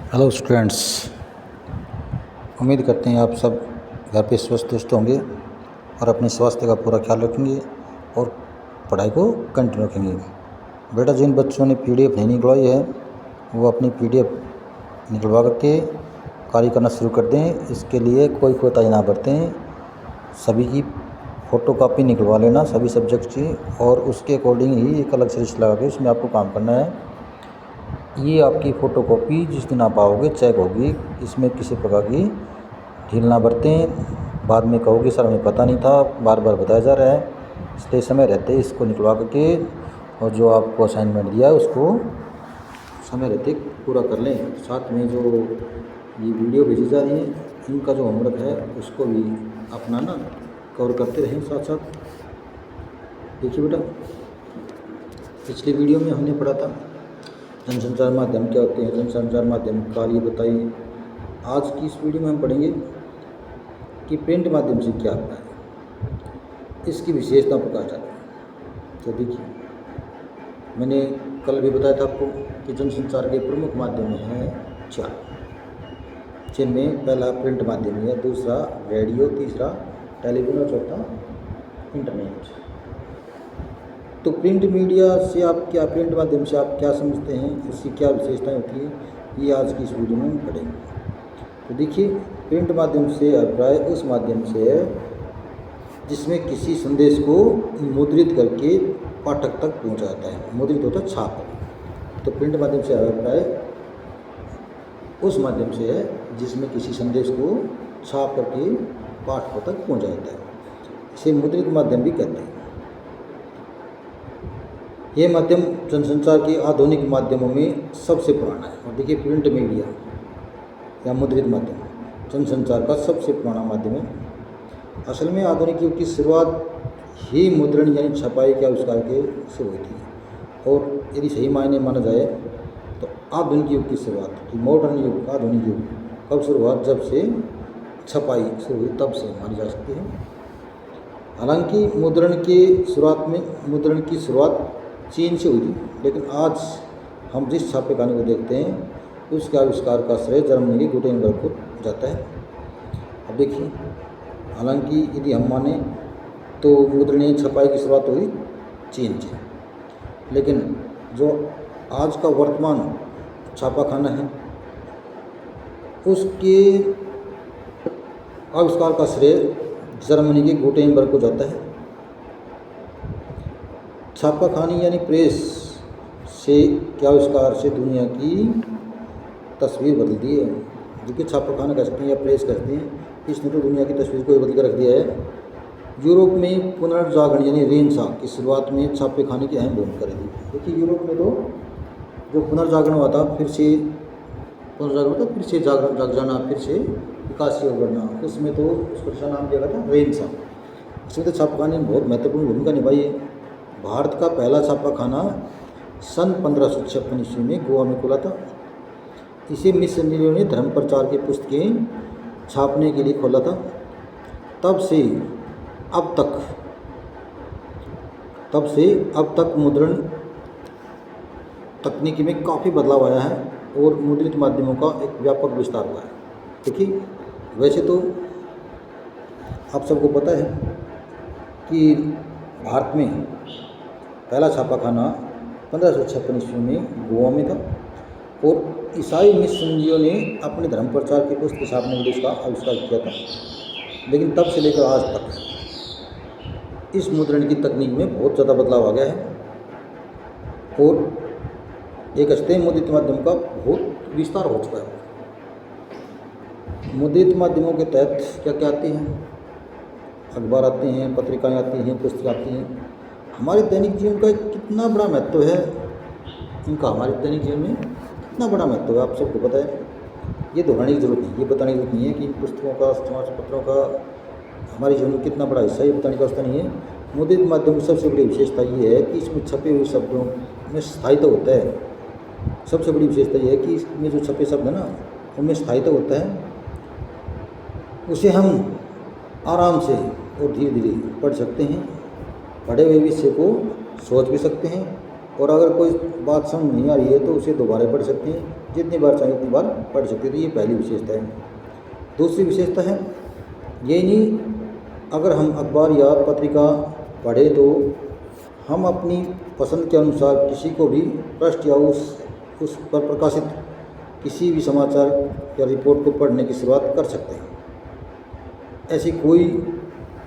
Hello students, उम्मीद करते हैं आप सब घर पे स्वस्थ होंगे और अपने स्वास्थ्य का पूरा ख्याल रखेंगे और पढ़ाई को कंटिन्यू रखेंगे। बेटा, जिन बच्चों ने पीडीएफ नहीं निकलवाई है वो अपनी पीडीएफ निकलवा करके कार्य करना शुरू कर दें। इसके लिए कोई कोताही ना बरतें। सभी की फ़ोटोकॉपी निकलवा लेना सभी सब्जेक्ट की, और उसके अकॉर्डिंग ही एक अलग से लिस्ट लगा के उसमें आपको काम करना है। ये आपकी फ़ोटोकॉपी जिस दिन आप आओगे चेक होगी, इसमें किसी प्रकार की ढील ना बरतें। बाद में कहोगे सर हमें पता नहीं था, बार बार बताया जा रहा है। इसलिए समय रहते इसको निकलवा करके और जो आपको असाइनमेंट दिया है उसको समय रहते पूरा कर लें। साथ में जो ये वीडियो भेजी जा रही है इनका जो होमवर्क है उसको भी अपना ना कवर करते रहें साथ साथ। देखिए बेटा, पिछली वीडियो में हमने पढ़ा था जनसंचार माध्यम क्या होते हैं, जनसंचार माध्यम कार्य बताइए। आज की इस वीडियो में हम पढ़ेंगे कि प्रिंट माध्यम से क्या होता है, इसकी विशेषता प्रकाश डालें। तो देखिए, मैंने कल भी बताया था आपको कि जनसंचार के प्रमुख माध्यम हैं 4, जिनमें पहला प्रिंट माध्यम है, दूसरा रेडियो, तीसरा टेलीविज़न और चौथा इंटरनेट। तो प्रिंट मीडिया से आप क्या, प्रिंट माध्यम से आप क्या समझते हैं, इसकी क्या विशेषताएं होती है, ये आज की इस वीडियो में हम पढ़ेंगे। तो देखिए, प्रिंट माध्यम से अभिप्राय उस माध्यम से है जिसमें किसी संदेश को मुद्रित करके पाठक तक पहुंचाता है। मुद्रित होता है छाप। तो प्रिंट माध्यम से अभिप्राय उस माध्यम से है जिसमें किसी संदेश को छाप करके पाठकों तक पहुँचाता है। इसे मुद्रित माध्यम भी कहते हैं। ये माध्यम जनसंचार के आधुनिक माध्यमों में सबसे पुराना है। और देखिए, प्रिंट मीडिया या मुद्रित माध्यम जनसंचार का सबसे पुराना माध्यम है। असल में आधुनिक युग की शुरुआत ही मुद्रण यानी छपाई के आविष्कार के से हुई थी। और यदि सही मायने माना जाए तो आधुनिक युग की शुरुआत की, मॉडर्न युग, आधुनिक युग कब शुरू हुआ, जब से छपाई शुरू हुई तब से मानी जा सकती है। हालांकि मुद्रण की शुरुआत चीन से हुई थी, लेकिन आज हम जिस छापेखाने को देखते हैं उसके आविष्कार का श्रेय जर्मनी के गुटेनबर्ग को जाता है। अब देखिए, हालांकि यदि हम माने तो मुद्रणीय छपाई की शुरुआत हुई चीन से, लेकिन जो आज का वर्तमान छापाखाना है उसके आविष्कार का श्रेय जर्मनी के गुटेनबर्ग को जाता है। छापाखानी यानी प्रेस से क्या आविष्कार से दुनिया की तस्वीर बदल दी है। जो कि छापाखाना कह सकते हैं या प्रेस कहते हैं, इसने तो दुनिया की तस्वीर को बदल कर रख दिया है। यूरोप में पुनर्जागरण यानी रेनेसां की शुरुआत में छापेखाने की अहम भूमिका रही। देखिए, यूरोप में तो जो पुनर्जागरण हुआ था, फिर से जाग जाना, फिर से विकास की ओर बढ़ना, उसमें तो उसका नाम दिया गया था रेनेसां। इसमें तो छापाखाने ने बहुत महत्वपूर्ण भूमिका निभाई है। भारत का पहला छापाखाना सन 1556 ईस्वी में गोवा में खुला था। इसे मिशनरियों ने धर्म प्रचार की पुस्तकें छापने के लिए खोला था। तब से अब तक मुद्रण तकनीकी में काफ़ी बदलाव आया है और मुद्रित माध्यमों का एक व्यापक विस्तार हुआ है। देखिए, वैसे तो आप सबको पता है कि भारत में पहला छापाखाना 1556 ईस्वी में गोवा में था और ईसाई मिशनरियों ने अपने धर्म प्रचार की पुस्तक छापने के लिए इसका आविष्कार किया था। लेकिन तब से लेकर आज तक इस मुद्रण की तकनीक में बहुत ज़्यादा बदलाव आ गया है और एक हस्ते मुद्रित माध्यम का बहुत विस्तार हो चुका है। मुद्रित माध्यमों के तहत क्या क्या आते हैं, अखबार आते हैं, पत्रिकाएं आती हैं, पुस्तकें आती हैं। हमारे दैनिक जीवन का कितना बड़ा महत्व है इनका, हमारे दैनिक जीवन में कितना बड़ा महत्व है, आप सबको पता है। ये दोहराने की जरूरत नहीं, ये बताने की जरूरत नहीं है कि पुस्तकों का, समाचार पत्रों का हमारे जीवन में कितना बड़ा हिस्सा, ये बताने का आवश्यकता नहीं है। मुद्रित माध्यम की सबसे बड़ी विशेषता ये है कि इसमें छपे हुए शब्दों में स्थायित्व होता है। सबसे बड़ी विशेषता ये है कि इसमें जो छपे शब्द है ना, उनमें स्थायित्व होता है। उसे हम आराम से और धीरे धीरे पढ़ सकते हैं। पढ़े हुए विषय को सोच भी सकते हैं और अगर कोई बात समझ नहीं आ रही है तो उसे दोबारा पढ़ सकते हैं। जितनी बार चाहे उतनी बार पढ़ सकते हैं। तो ये पहली विशेषता है। दूसरी विशेषता है ये नहीं, अगर हम अखबार या पत्रिका पढ़े तो हम अपनी पसंद के अनुसार किसी को भी पृष्ठ या उस पर प्रकाशित किसी भी समाचार या रिपोर्ट को पढ़ने की शुरुआत कर सकते हैं। ऐसी कोई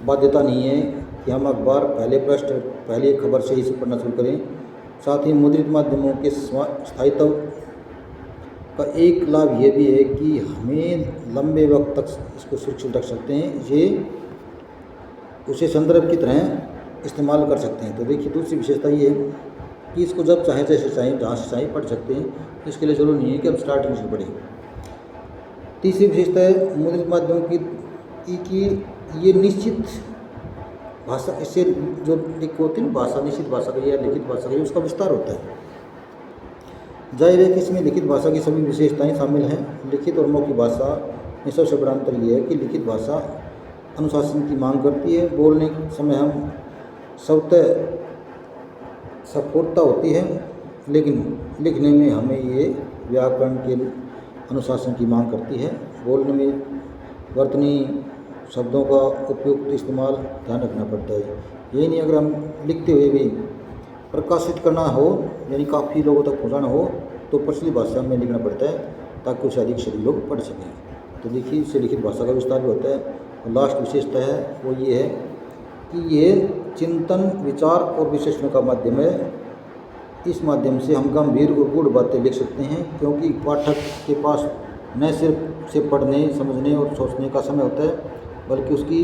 बाध्यता नहीं है कि हम अखबार पहले पृष्ठ पहली खबर से ही से पढ़ना शुरू करें। साथ ही मुद्रित माध्यमों के स्थायित्व का एक लाभ ये भी है कि हमें लंबे वक्त तक इसको सुरक्षित रख सकते हैं। ये उसे संदर्भ की तरह इस्तेमाल कर सकते हैं। तो देखिए दूसरी विशेषता ये है कि इसको जब चाहे जैसे चाहे जहाँ से चाहे पढ़ सकते हैं। इसके लिए जरूरी नहीं है कि हम स्टार्टिंग से पढ़ें। तीसरी विशेषता है मुद्रित माध्यमों की ये निश्चित भाषा, इससे जो लिख होती है ना भाषा, निश्चित भाषा का या लिखित भाषा का उसका विस्तार होता है। जाहिर है कि इसमें लिखित भाषा की सभी विशेषताएं शामिल हैं। लिखित और मौखिक भाषा में सबसे बड़ा अंतर यह है कि लिखित भाषा अनुशासन की मांग करती है। बोलने के समय हम स्वतः स्फुटता होती है, लेकिन लिखने में हमें ये व्याकरण के अनुशासन की मांग करती है। बोलने में वर्तनी शब्दों का उपयुक्त इस्तेमाल ध्यान रखना पड़ता है। यही नहीं, अगर हम लिखते हुए भी प्रकाशित करना हो यानी काफ़ी लोगों तक पहुंचाना हो तो प्रचलित भाषा में लिखना पड़ता है ताकि उसे अधिक से अधिक लोग पढ़ सकें। तो देखिए इससे लिखित भाषा का विस्तार भी होता है। और लास्ट विशेषता है वो ये है कि ये चिंतन, विचार और विश्लेषण का माध्यम है। इस माध्यम से हम गंभीर और गूढ़ बातें लिख सकते हैं, क्योंकि पाठक के पास न सिर्फ से पढ़ने, समझने और सोचने का समय होता है बल्कि उसकी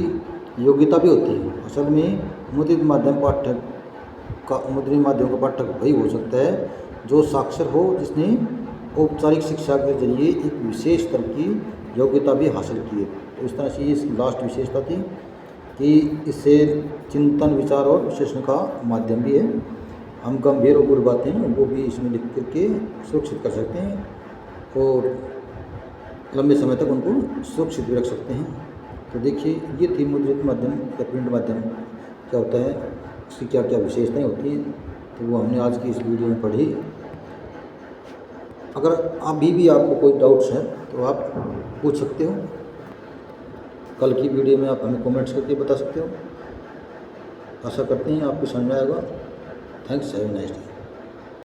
योग्यता भी होती है। असल में मुद्रित माध्यम का पाठक वही हो सकता है जो साक्षर हो, जिसने औपचारिक शिक्षा के जरिए एक विशेष स्तर की योग्यता भी हासिल की है। तो इस तरह से ये लास्ट विशेषता थी कि इससे चिंतन, विचार और विश्लेषण का माध्यम भी है। हम गंभीर और गूढ़ बातें वो भी इसमें लिख करके सुरक्षित कर सकते हैं और लंबे समय तक उनको सुरक्षित भी रख सकते हैं। तो देखिए ये थी मुद्रित माध्यम या प्रिंट माध्यम क्या होता है, उसकी क्या क्या विशेषताएं होती हैं, तो वो हमने आज की इस वीडियो में पढ़ी। अगर अभी भी आपको कोई डाउट्स हैं तो आप पूछ सकते हो। कल की वीडियो में आप हमें कमेंट्स करके बता सकते हो। आशा करते हैं आपको समझ में आएगा। Thanks, have a nice day.